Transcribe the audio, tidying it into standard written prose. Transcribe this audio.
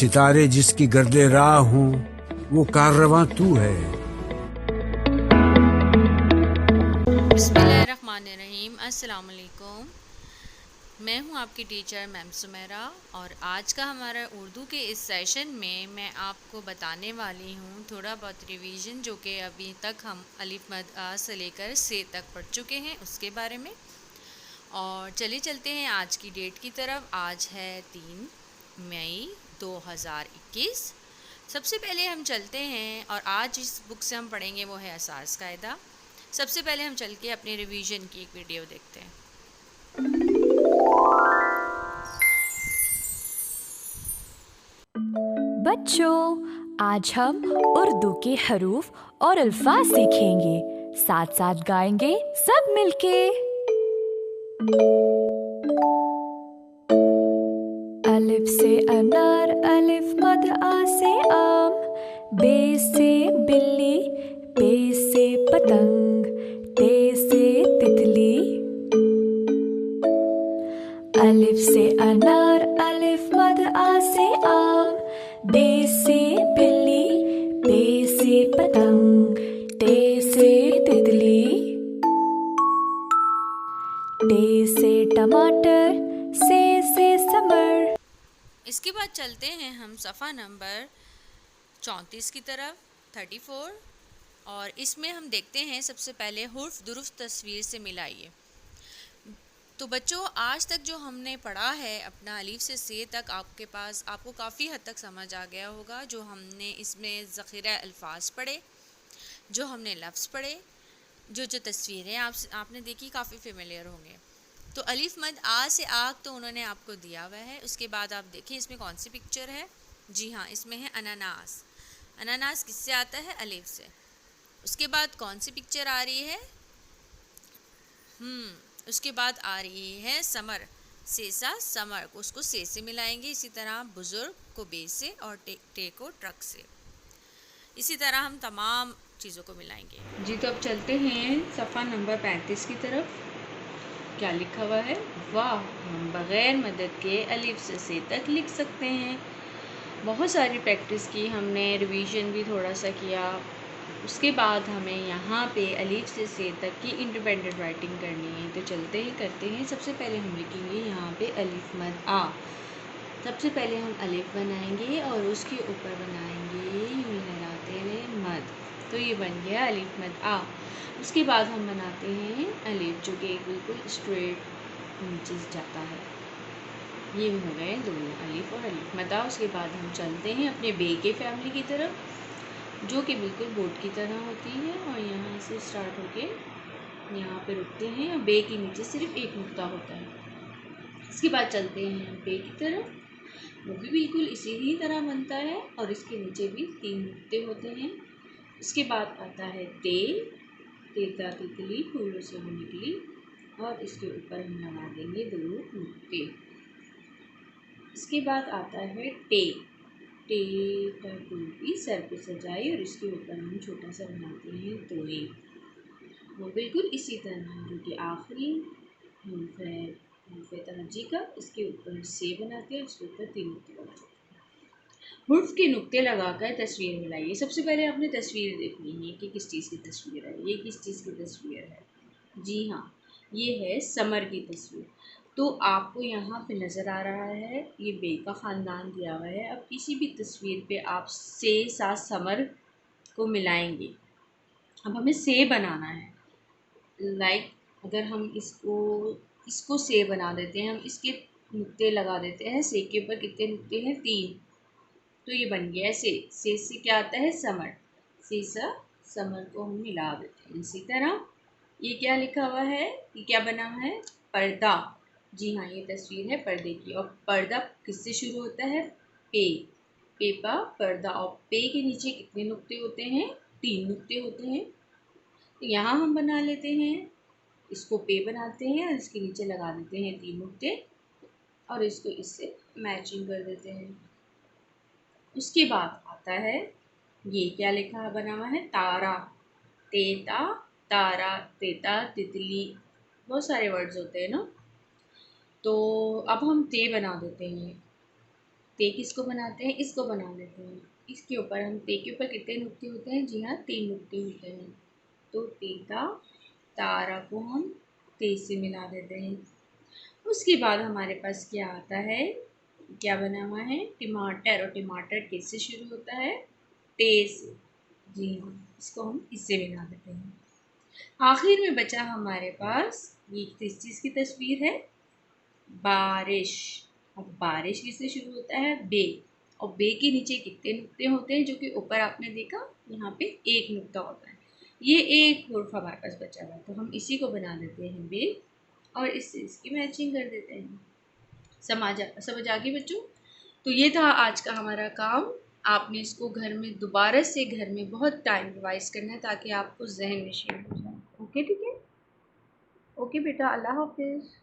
सितारे जिसकी गर्दे राह हूँ वो काररवां तू है। बिस्मिल्लाहिर्रहमानिर्रहीम। अस्सलाम वालेकुम। मैं हूं आपकी टीचर मैम सुमेरा और आज का हमारा उर्दू के इस सेशन में मैं आपको बताने वाली हूं थोड़ा बहुत रिवीजन जो कि अभी तक हम अलिफ मद आ से लेकर से तक पढ़ चुके हैं उसके बारे में। और चलिए चलते हैं आज की डेट की तरफ। आज है 3 मई 2021। सबसे पहले हम चलते हैं और आज इस बुक से हम पढ़ेंगे वो है असास कायदा। सबसे पहले हम चल के अपने रिवीजन की एक वीडियो देखते हैं। बच्चों, आज हम उर्दू के हरूफ और अल्फाज सीखेंगे। साथ साथ गाएंगे सब मिलके। अलिफ से अनार, अलिफ मद आ से आम, बे से बिल्ली, पे से पतंग, ते से तितली। अलिफ से अनार, अलिफ मद आ से आम, बे से बिल्ली, पे से पतंग, टे से तितली। टे से टमाटर, से समर। इसके बाद चलते हैं हम सफ़ा नंबर 34 की तरफ, 34। और इसमें हम देखते हैं सबसे पहले हुर्फ दुरुस्त तस्वीर से मिलाइए। तो बच्चों, आज तक जो हमने पढ़ा है अपना अलीफ से तक आपको काफ़ी हद तक समझ आ गया होगा। जो हमने इसमें ज़ख़ीरा अल्फाज पढ़े, जो हमने लफ्ज़ पढ़े, जो तस्वीरें आपने देखी काफ़ी फेमिलियर होंगे। तो अलिफ मद आ से आग तो उन्होंने आपको दिया हुआ है। उसके बाद आप देखिए इसमें कौन सी पिक्चर है। जी हाँ, इसमें है अनानास। अनानास किससे आता है? अलिफ से। उसके बाद कौन सी पिक्चर आ रही है? उसके बाद आ रही है समर। सेसा समर को, उसको से मिलाएंगे। इसी तरह बुजुर्ग को बे से और टे को ट्रक से। इसी तरह हम तमाम चीज़ों को मिलाएंगे। जी, तो अब चलते हैं सफ़ा नंबर 35 की तरफ। क्या लिखा हुआ है? वाह, हम बग़ैर मदद के अलिफ से तक लिख सकते हैं। बहुत सारी प्रैक्टिस की हमने, रिवीजन भी थोड़ा सा किया। उसके बाद हमें यहाँ पे अलिफ से तक की इंडिपेंडेंट राइटिंग करनी है। तो चलते ही करते हैं। सबसे पहले हम लिखेंगे यहाँ पे अलिफ मद आ। सबसे पहले हम अलिफ बनाएंगे और उसके ऊपर बनाएंगे यूँ लहराते हुए मद। तो ये बन गया अलिफ मद आ। उसके बाद हम बनाते हैं अलिफ, जो कि बिल्कुल स्ट्रेट नीचे जाता है। ये हो गए दोनों अलिफ और अलिफ मद आ। उसके बाद हम चलते हैं अपने बे के फैमिली की तरफ, जो कि बिल्कुल बोट की तरह होती है और यहाँ से स्टार्ट होके यहाँ पे रुकते हैं। और बे के नीचे सिर्फ एक नुक्ता होता है। इसके बाद चलते हैं बे की तरफ, वो भी बिल्कुल इसी ही तरह बनता है और इसके नीचे भी 3 नुक्ते होते हैं। इसके बाद आता है ते, तेता तितली फूलों से वो निकली, और इसके ऊपर हम लगा देंगे 2 नुक्ते। इसके बाद आता है टे, टेटा टोपी सर पे सजाई और इसके ऊपर हम छोटा सा बनाते हैं तोए। वो बिल्कुल इसी तरह जो कि आखिरी तहजी का, इसके ऊपर से बनाते हैं, उसके ऊपर 3 नुक्ते लगाते हैं। हुर्फ के नुक्ते लगाकर तस्वीर मिलाइए। सबसे पहले आपने तस्वीर देखनी है कि किस चीज़ की तस्वीर है। ये किस चीज़ की तस्वीर है? जी हाँ, ये है समर की तस्वीर। तो आपको यहाँ पे नज़र आ रहा है ये बे का ख़ानदान दिया हुआ है। अब किसी भी तस्वीर पे आप से साथ समर को मिलाएंगे। अब हमें से बनाना है। लाइक अगर हम इसको से बना देते हैं, हम इसके नुक्ते लगा देते हैं। से के ऊपर कितने नुक्ते हैं? 3। तो ये बन गया से क्या आता है? समर। से सा समर को हम मिला देते हैं। इसी तरह ये क्या लिखा हुआ है? ये क्या बना है? पर्दा। जी हाँ, ये तस्वीर है पर्दे की। और पर्दा किससे शुरू होता है? पे। पेपा पर्दा। और पे के नीचे कितने नुक्ते होते हैं? 3 नुक्ते होते हैं। तो यहाँ हम बना लेते हैं, इसको पे बनाते हैं और इसके नीचे लगा देते हैं 3 नुक्ते और इसको इससे मैचिंग कर देते हैं। उसके बाद आता है ये क्या लिखा बना हुआ है? तारा। तेता तारा, तेता तितली, बहुत सारे वर्ड्स होते हैं ना। तो अब हम ते बना देते हैं। ते किसको बनाते हैं, इसको बना लेते हैं। इसके ऊपर हम ते के ऊपर कितने नुक्ते होते हैं? जी हाँ, 3 नुक्ते होते हैं। तो तेता, तारा को हम ते से मिला देते हैं। उसके बाद हमारे पास क्या आता है, क्या बना हुआ है? टमाटर। और टमाटर किससे शुरू होता है? ते से। जी हाँ, इसको हम इससे मिला देते हैं। आखिर में बचा हमारे पास ये किस चीज़ की तस्वीर है? बारिश। अब बारिश किससे शुरू होता है? बे। और बे के नीचे कितने नुक्ते होते हैं? जो कि ऊपर आपने देखा, यहाँ पे एक नुक्ता होता है। ये एक हुर्फ हमारे पास बचा हुआ है, तो हम इसी को बना देते हैं बे और इससे इसकी मैचिंग कर देते हैं। समझ आ गई बच्चों? तो ये था आज का हमारा काम। आपने इसको घर में दोबारा से घर में बहुत टाइम रिवाइज करना है ताकि आपको जहन में शेयर हो जाए। ओके, ठीक है? ओके बेटा, अल्लाह हाफिज़।